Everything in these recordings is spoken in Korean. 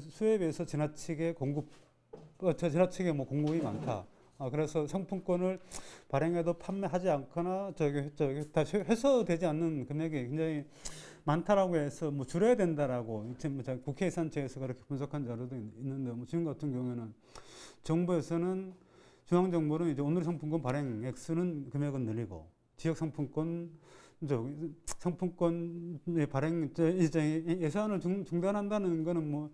수요에 비해서 지나치게 지나치게 뭐 공급이 많다. 그래서 상품권을 발행해도 판매하지 않거나 다 회수되지 않는 금액이 굉장히 많다라고 해서 뭐 줄여야 된다라고 지금 국회 예산처에서 그렇게 분석한 자료도 있는데, 뭐 지금 같은 경우에는 정부에서는 중앙정부는 이제 오늘 상품권 발행 액수는 금액은 늘리고 지역 상품권 상품권의 발행 예산을 중단한다는 거는 뭐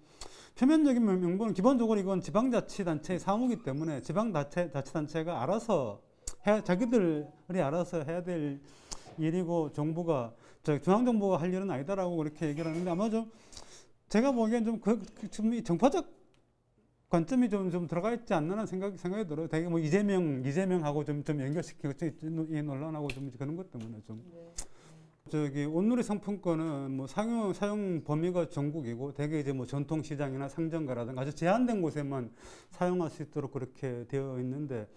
표면적인 명분은 기본적으로 이건 지방자치단체의 사무이기 때문에 지방자치단체가 알아서 자기들이 알아서 해야 될 일이고 정부가 중앙정부가 할 일은 아니다라고 그렇게 얘기를 하는데, 아마 좀 제가 보기엔 좀 이 정파적 관점이 좀 들어가 있지 않나 생각이 들어요. 되게 뭐 이재명하고 좀 연결시키고 이 논란하고 좀 그런 것 때문에 좀. 온누리 상품권은 뭐 사용 범위가 전국이고 대개 이제 뭐 전통시장이나 상점가라든가 아주 제한된 곳에만 사용할 수 있도록 그렇게 되어 있는데,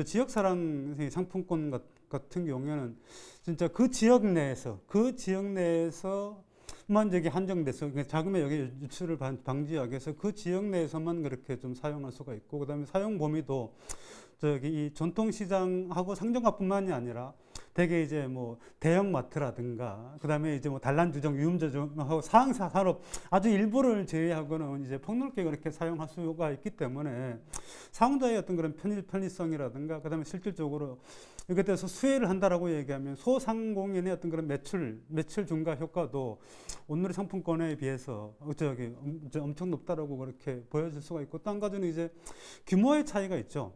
지역사랑 상품권 같은 경우에는 진짜 그 지역 내에서만 저기 한정돼서 자금의 여기 유출을 방지하기 위해서 그 지역 내에서만 그렇게 좀 사용할 수가 있고, 그다음에 사용 범위도 이 전통시장하고 상점가뿐만이 아니라 대개 이제 뭐 대형마트라든가 그다음에 이제 뭐 단란주점, 유흥주점하고 상산업 아주 일부를 제외하고는 이제 폭넓게 그렇게 사용할 수가 있기 때문에 사용자의 어떤 그런 편리성이라든가 그다음에 실질적으로 이것에 대해서 수혜를 한다라고 얘기하면 소상공인의 어떤 그런 매출 증가 효과도 온누리 상품권에 비해서 엄청 높다라고 그렇게 보여질 수가 있고, 또 한 가지는 이제 규모의 차이가 있죠.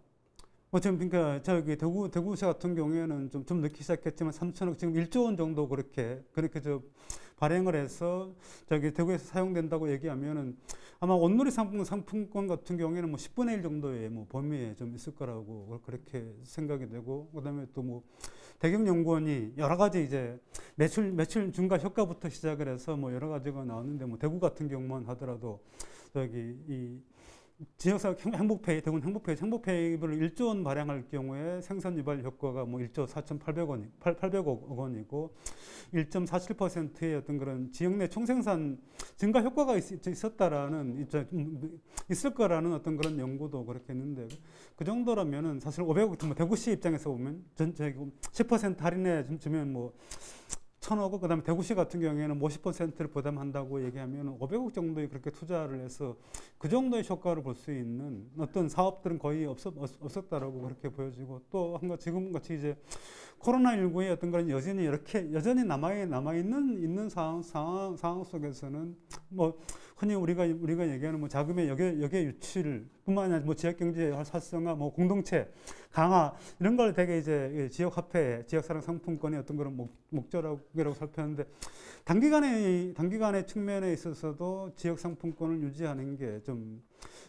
지금 그러니까 대구시 같은 경우에는 좀 늦기 시작했지만 3천억 지금 1조 원 정도 그렇게 발행을 해서 대구에서 사용된다고 얘기하면은 아마 온누리 상품권 같은 경우에는 뭐 10분의 1 정도의 뭐 범위에 좀 있을 거라고 그렇게 생각이 되고, 그다음에 또 뭐 대경연구원이 여러 가지 이제 매출 증가 효과부터 시작을 해서 뭐 여러 가지가 나왔는데, 뭐 대구 같은 경우만 하더라도 이 지역사회 행복페이, 대구는 행복페이를 1조 원 발행할 경우에 생산 유발 효과가 뭐 1조 800억 원이고 1.47%의 어떤 그런 지역 내 총생산 증가 효과가 있을 거라는 어떤 그런 연구도 그렇게 했는데, 그 정도라면은 사실 500억, 뭐 대구시 입장에서 보면 10% 할인해 주면 뭐 1,000억, 그다음에 대구시 같은 경우에는 50%를 부담한다고 얘기하면 500억 정도의 그렇게 투자를 해서 그 정도의 효과를 볼 수 있는 어떤 사업들은 거의 없었다라고 그렇게 보여지고, 또 한 가지 지금 같이 이제 코로나19의 어떤 그런 여전히 남아있는 상황 속에서는 뭐 흔히 우리가 얘기하는 뭐 자금의 역의 유출 뿐만 아니라 뭐 지역 경제 활성화, 뭐 공동체 강화 이런 걸 되게 이제 지역 화폐, 지역사랑 상품권의 어떤 그런 목적이라고 살폈는데, 단기간의 측면에 있어서도 지역 상품권을 유지하는 게 좀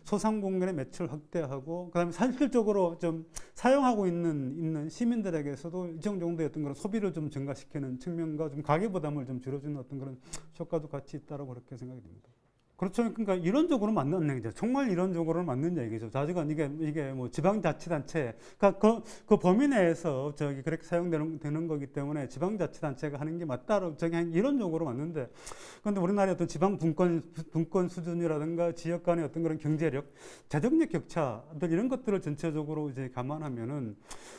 소상공인의 매출 확대하고, 그다음에 실질적으로 좀 사용하고 있는 시민들에게서도 일정 정도의 어떤 그런 소비를 좀 증가시키는 측면과 좀 가계 부담을 좀 줄여주는 어떤 그런 효과도 같이 있다라고 그렇게 생각이 됩니다. 그렇죠. 그러니까 이론적으로 맞는 얘기죠. 정말 이론적으로 맞는 얘기죠. 자주간 이게 뭐 지방자치단체, 그러니까 그 범위 내에서 그렇게 사용되는 거기 때문에 지방자치단체가 하는 게 맞다로 이론적으로 맞는데, 그런데 우리나라의 어떤 지방 분권 수준이라든가 지역 간의 어떤 그런 경제력, 재정력 격차들 이런 것들을 전체적으로 이제 감안하면은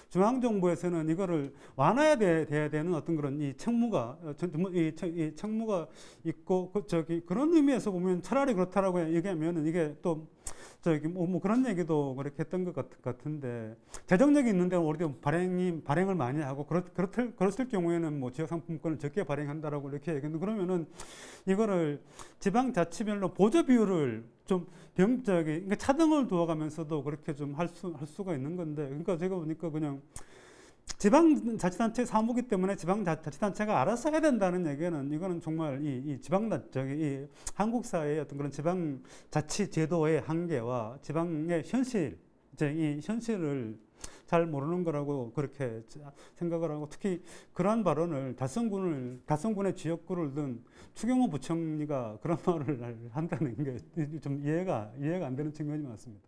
중앙 정부에서는 이거를 완화해야 되는 어떤 그런 이 책무가 있고, 그런 의미에서 보면 차라리 그렇다라고 얘기하면은 이게 또 뭐 그런 얘기도 그렇게 했던 것 같은데, 재정력이 있는데 우리도 발행을 많이 하고 그랬을 경우에는 뭐 지역 상품권을 적게 발행한다라고 이렇게 얘기했는데, 그러면은 이거를 지방자치별로 보조 비율을 좀 그러니까 차등을 두어가면서도 그렇게 좀 할 수가 있는 건데, 그러니까 제가 보니까 그냥 지방자치단체 사무기 때문에 지방자치단체가 알아서 해야 된다는 얘기는, 이거는 정말 이 한국 사회의 어떤 그런 지방자치 제도의 한계와 지방의 이 현실을 잘 모르는 거라고 그렇게 생각을 하고, 특히 그러한 발언을 달성군의 지역구를 둔 추경호 부총리가 그런 말을 한다는 게 좀 이해가 안 되는 측면이 많습니다.